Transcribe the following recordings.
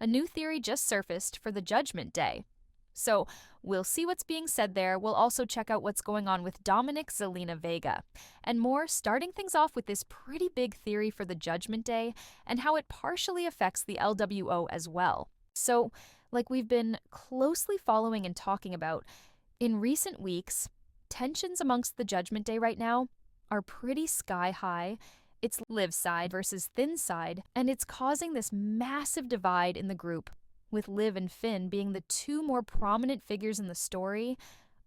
a new theory just surfaced for the Judgment Day. So we'll see what's being said there. We'll also check out what's going on with Dominik, Zelina Vega, and more, starting things off with this pretty big theory for the Judgment Day and how it partially affects the LWO as well. So, like we've been closely following and talking about, in recent weeks, tensions amongst the Judgment Day right now are pretty sky high. It's Liv side versus Thin side, and it's causing this massive divide in the group. With Liv and Finn being the two more prominent figures in the story,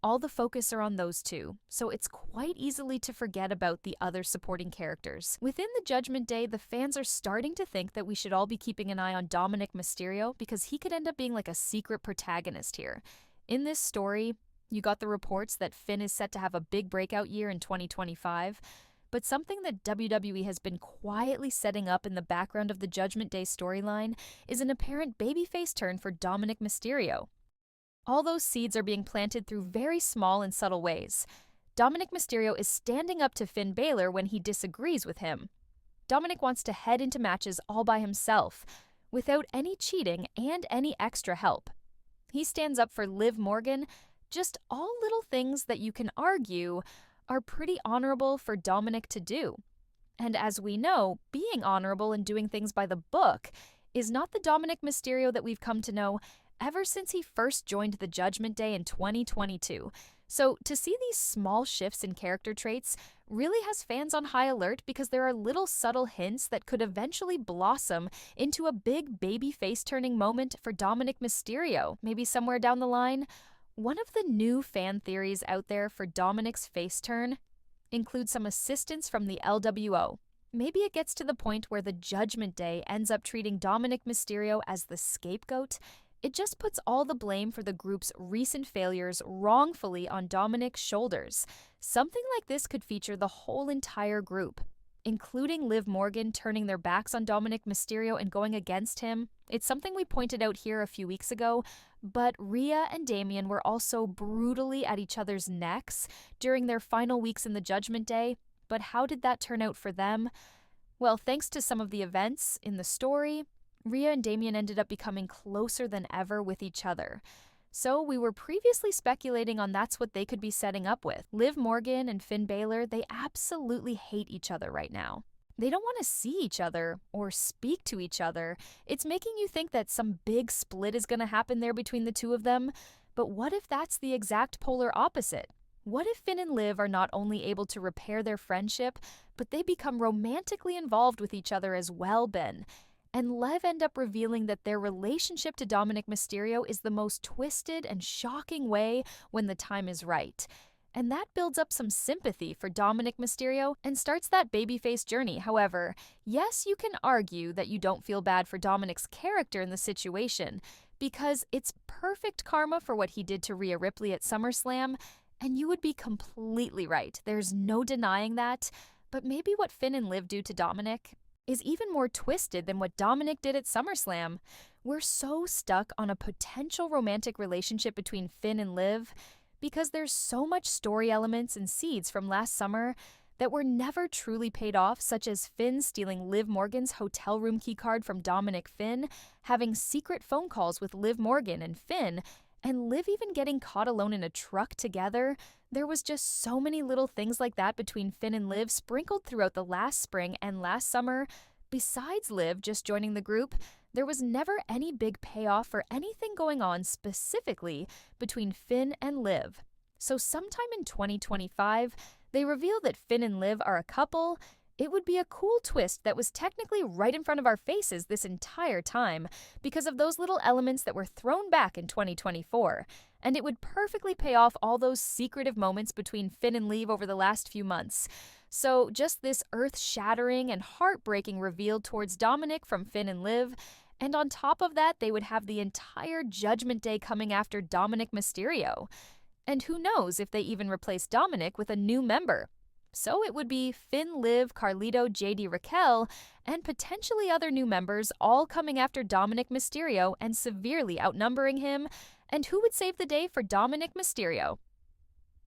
all the focus are on those two, so it's quite easily to forget about the other supporting characters. Within the Judgment Day, the fans are starting to think that we should all be keeping an eye on Dominik Mysterio because he could end up being like a secret protagonist here. In this story, you got the reports that Finn is set to have a big breakout year in 2025, but something that WWE has been quietly setting up in the background of the Judgment Day storyline is an apparent babyface turn for Dominik Mysterio. All those seeds are being planted through very small and subtle ways. Dominik Mysterio is standing up to Finn Balor when he disagrees with him. Dominik wants to head into matches all by himself, without any cheating and any extra help. He stands up for Liv Morgan, just all little things that you can argue are pretty honorable for Dominik to do. And as we know, being honorable and doing things by the book is not the Dominik Mysterio that we've come to know ever since he first joined the Judgment Day in 2022. So to see these small shifts in character traits really has fans on high alert because there are little subtle hints that could eventually blossom into a big baby face turning moment for Dominik Mysterio, maybe somewhere down the line. One of the new fan theories out there for Dominik's face turn includes some assistance from the LWO. Maybe it gets to the point where the Judgment Day ends up treating Dominik Mysterio as the scapegoat. It just puts all the blame for the group's recent failures wrongfully on Dominik's shoulders. Something like this could feature the whole entire group, including Liv Morgan turning their backs on Dominik Mysterio and going against him. It's something we pointed out here a few weeks ago, but Rhea and Damian were also brutally at each other's necks during their final weeks in the Judgment Day. But how did that turn out for them? Well, thanks to some of the events in the story, Rhea and Damian ended up becoming closer than ever with each other. So we were previously speculating on that's what they could be setting up with. Liv Morgan and Finn Balor, they absolutely hate each other right now. They don't want to see each other or speak to each other. It's making you think that some big split is going to happen there between the two of them. But what if that's the exact polar opposite? What if Finn and Liv are not only able to repair their friendship, but they become romantically involved with each other as well, Ben? And Liv end up revealing that their relationship to Dominik Mysterio is the most twisted and shocking way when the time is right. And that builds up some sympathy for Dominik Mysterio and starts that babyface journey. However, yes, you can argue that you don't feel bad for Dominik's character in the situation, because it's perfect karma for what he did to Rhea Ripley at SummerSlam, and you would be completely right. There's no denying that. But maybe what Finn and Liv do to Dominik is even more twisted than what Dominik did at SummerSlam. We're so stuck on a potential romantic relationship between Finn and Liv because there's so much story elements and seeds from last summer that were never truly paid off, such as Finn stealing Liv Morgan's hotel room keycard from Dominik Finn, having secret phone calls with Liv Morgan and Finn, and Liv even getting caught alone in a truck together. There was just so many little things like that between Finn and Liv sprinkled throughout the last spring and last summer. Besides Liv just joining the group, there was never any big payoff for anything going on specifically between Finn and Liv. So sometime in 2025, they reveal that Finn and Liv are a couple. It would be a cool twist that was technically right in front of our faces this entire time because of those little elements that were thrown back in 2024. And it would perfectly pay off all those secretive moments between Finn and Liv over the last few months. So just this earth-shattering and heartbreaking reveal towards Dominik from Finn and Liv, and on top of that, they would have the entire Judgment Day coming after Dominik Mysterio. And who knows if they even replace Dominik with a new member. So it would be Finn, Liv, Carlito, JD, Raquel, and potentially other new members all coming after Dominik Mysterio and severely outnumbering him. And who would save the day for Dominik Mysterio?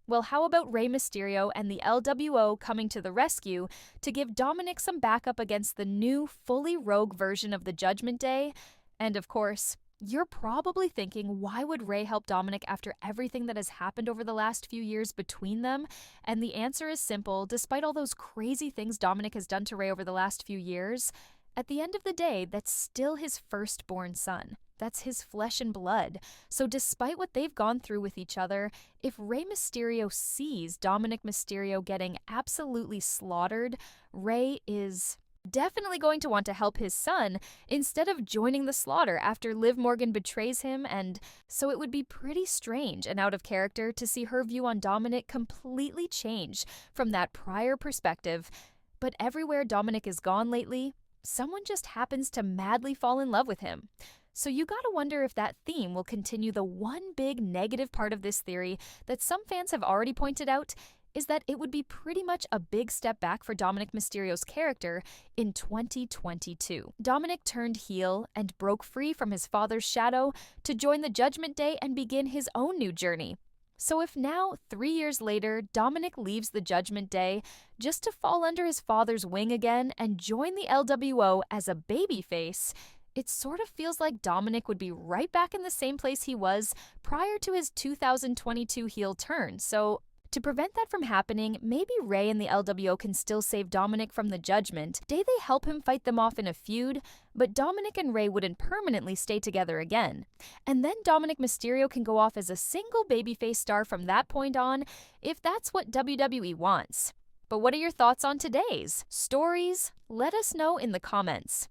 Well, how about Rey Mysterio and the LWO coming to the rescue to give Dominik some backup against the new, fully rogue version of the Judgment Day? And of course, you're probably thinking, why would Rey help Dominik after everything that has happened over the last few years between them? And the answer is simple. Despite all those crazy things Dominik has done to Rey over the last few years, at the end of the day, that's still his firstborn son. That's his flesh and blood. So despite what they've gone through with each other, if Rey Mysterio sees Dominik Mysterio getting absolutely slaughtered, Rey is definitely going to want to help his son instead of joining the slaughter after Liv Morgan betrays him, and so it would be pretty strange and out of character to see her view on Dominik completely change from that prior perspective. But everywhere Dominik is gone lately, someone just happens to madly fall in love with him. So you gotta wonder if that theme will continue. The one big negative part of this theory that some fans have already pointed out is that it would be pretty much a big step back for Dominik Mysterio's character in 2022. Dominik turned heel and broke free from his father's shadow to join the Judgment Day and begin his own new journey. So if now, 3 years later, Dominik leaves the Judgment Day just to fall under his father's wing again and join the LWO as a babyface, it sort of feels like Dominik would be right back in the same place he was prior to his 2022 heel turn. So to prevent that from happening, maybe Rey and the LWO can still save Dominik from the Judgment. Day they help him fight them off in a feud, but Dominik and Rey wouldn't permanently stay together again. And then Dominik Mysterio can go off as a single babyface star from that point on, if that's what WWE wants. But what are your thoughts on today's stories? Let us know in the comments.